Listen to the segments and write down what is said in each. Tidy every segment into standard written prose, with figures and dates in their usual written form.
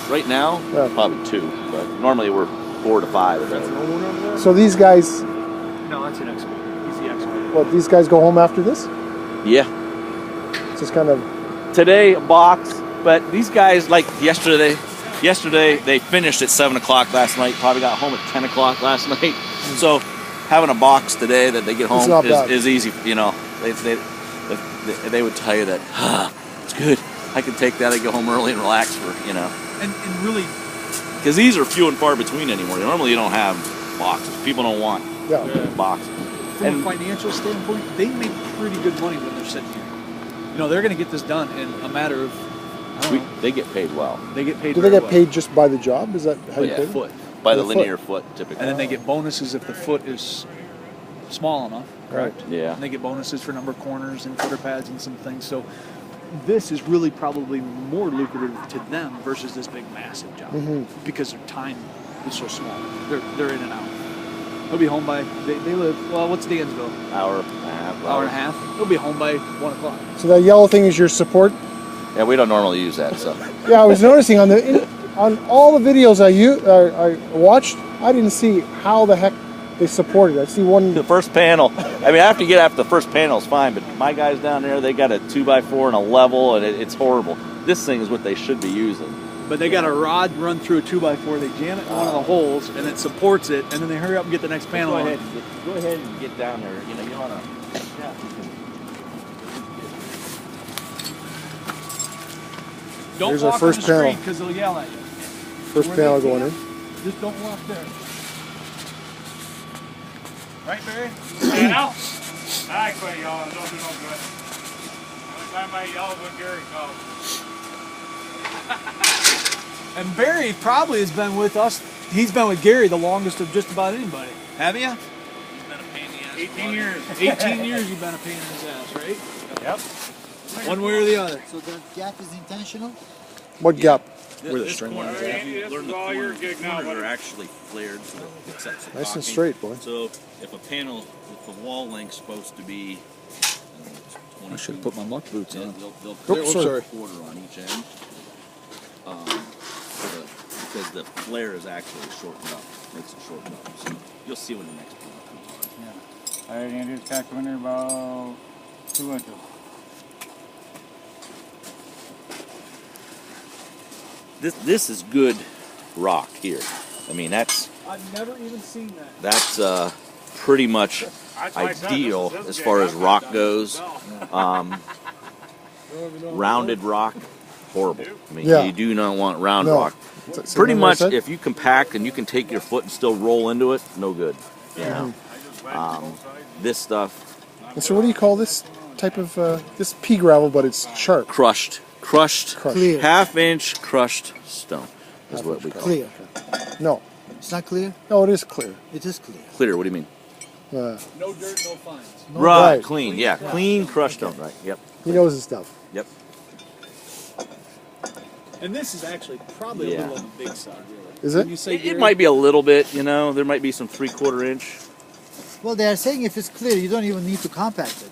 Right now, probably 2, but normally we're 4 to 5 a day. So these guys, No, that's an excavator. He's the excavator. what, these guys go home after this? Yeah. Just kind of... Today, a box, but these guys, like yesterday they finished at 7 o'clock last night, probably got home at 10 o'clock last night. So having a box today that they get home is easy, you know. They would tell you that, it's good. I can take that, I go home early and relax for, you know. And really... Because these are few and far between anymore. Normally you don't have boxes. People don't want boxes. From a financial standpoint, they make pretty good money when they're sitting here. You know, they're going to get this done in a matter of, they get paid well. They get paid Do they get paid just by the job? Is that how you pay them? Foot. By the linear foot, typically. And then they get bonuses if the foot is small enough, correct? Yeah. And they get bonuses for number of corners and footer pads and some things. So this is really probably more lucrative to them versus this big massive job because their time is so small. They're in and out. They'll be home by they live what's Dansville? Hour and a half. Hour and a half. They'll be home by 1 o'clock. So that yellow thing is your support? Yeah, we don't normally use that stuff. Yeah, I was noticing on all the videos I watched, I didn't see how the heck they supported. I see one. The first panel. I mean, after you get after the first panel, it's fine. But my guys down there, they got a 2x4 and a level, and it's horrible. This thing is what they should be using. But they got a rod run through a 2x4. They jam it in one of the holes, and it supports it. And then they hurry up and get the next panel. Go ahead and get down there. You know, you want to. Don't Here's walk our first on the panel. street because they'll yell at you. First panel going in. Just don't walk there. Right, Barry? You know? I quit yelling. Don't do no good. Only time I yell is when Gary calls. And Barry probably has been with us. He's been with Gary the longest of just about anybody. Have you? He's been a pain in the ass. 18 years. 18 years you've been a pain in his ass, right? Yep. One way or the other. So the gap is intentional? What gap? Where the string lines are. This is all your gig now, corners buddy. are actually flared, so it sets the Nice and caulking. straight, boy. So if a panel, if the wall length's supposed to be, I should have put my muck boots on. they'll Oh, sorry. a quarter on each end, because the flare is actually shortened up, makes it shorten up. So you'll see when the next panel comes on. Yeah. All right, Andy, just tack in there about 2 inches. This is good rock here. I mean, that's I've never even seen that. that's pretty much That's why I said ideal this is as gig. far as I've rock done goes. this myself. Rounded rock, horrible. I mean, Yeah. you do not want round No. rock. See Pretty what I much, said? if you compact and you can take your foot and still roll into it, no good. You know, this stuff And so what do you call this type of, this pea gravel, but it's sharp? crushed, Clear. half-inch crushed stone is what we call it. Clear. No. It's not clear? No, it is clear. It is clear. Clear. What do you mean? Uh, No dirt, no fines. No Right, Right. clean. Yeah, clean crushed stone. Right. Yep. he knows his stuff. Yep. And this is actually probably a Yeah. little on the big side, really. Is When it? you say It Gary, might be a little bit. You know, there might be some 3/4 inch. Well, they are saying if it's clear, you don't even need to compact it.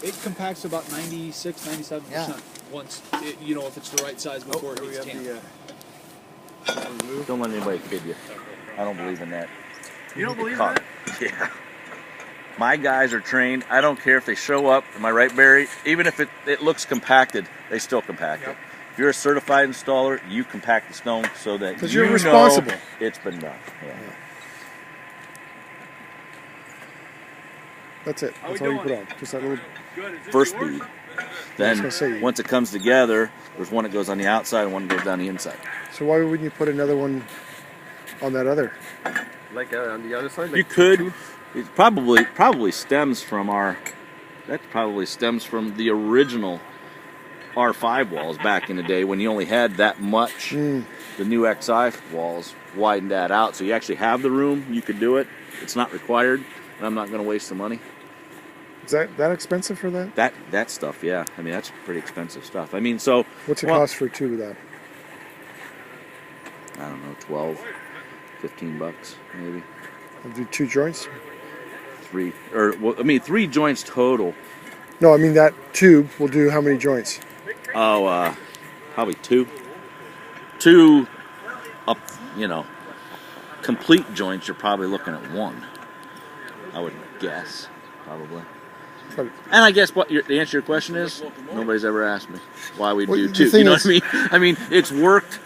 it compacts about 96, 97% once, you know, if it's the right size before it gets tamped. Don't let anybody kid you. I don't believe in that. You don't believe in Cut. that? Yeah. My guys are trained. I don't care if they show up. Am I right, Barry? Even if it looks compacted, they still compact it. If you're a certified installer, you compact the stone so that 'Cause you you're know responsible. it's been done. Yeah. That's it. How That's we all you doing? put on. Just that little... Good. Is this First yours? bead. gonna Then say- once it comes together, there's one that goes on the outside and one that goes down the inside. So why wouldn't you put another one on that other? Like on the other side? Like You could. It probably stems from our. That probably stems from the original R5 walls back in the day when you only had that much. The new XI walls widened that out, so you actually have the room. You could do it. It's not required, and I'm not going to waste the money. Is that expensive for that? That stuff, yeah. I mean, that's pretty expensive stuff. I mean, so What's it well, cost for a tube of that? I don't know, 12, 15 bucks maybe. I'll do 2 joints? 3 or well, I mean 3 joints total. No, I mean that tube will do how many joints? Oh, probably 2. 2 up, you know, complete joints, you're probably looking at 1. I would guess, probably. But- And I guess what the answer to your question is, nobody's ever asked me why we Well, do the 2. thing You know is- what I mean? I mean, it's worked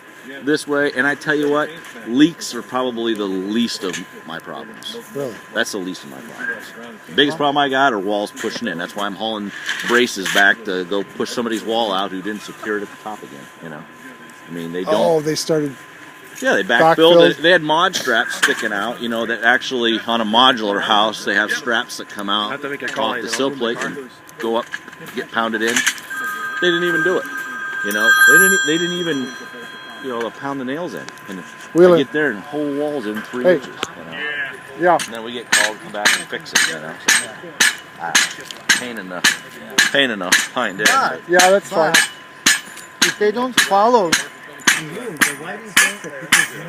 this way, and I tell you what, leaks are probably the least of my problems. Really? That's the least of my problems. The biggest problem I got are walls pushing in. That's why I'm hauling braces back to go push somebody's wall out who didn't secure it at the top again. You know, I mean, they don't. Oh, they started. Yeah, they Backfilled. backfilled it. They had mod straps sticking out, you know, that actually on a modular house they have straps that come out Have to make a call, off you the know. sill plate and go up, get pounded in. They didn't even do it. You know, they didn't even, you know, pound the nails in. And Wheeler. I get there and whole walls in 3 Hey. inches. You know, Yeah. and then we get called to come back and fix it. You know, so, pain enough. Find it. Yeah, that's fine. But if they don't follow the rules, then why do you think that people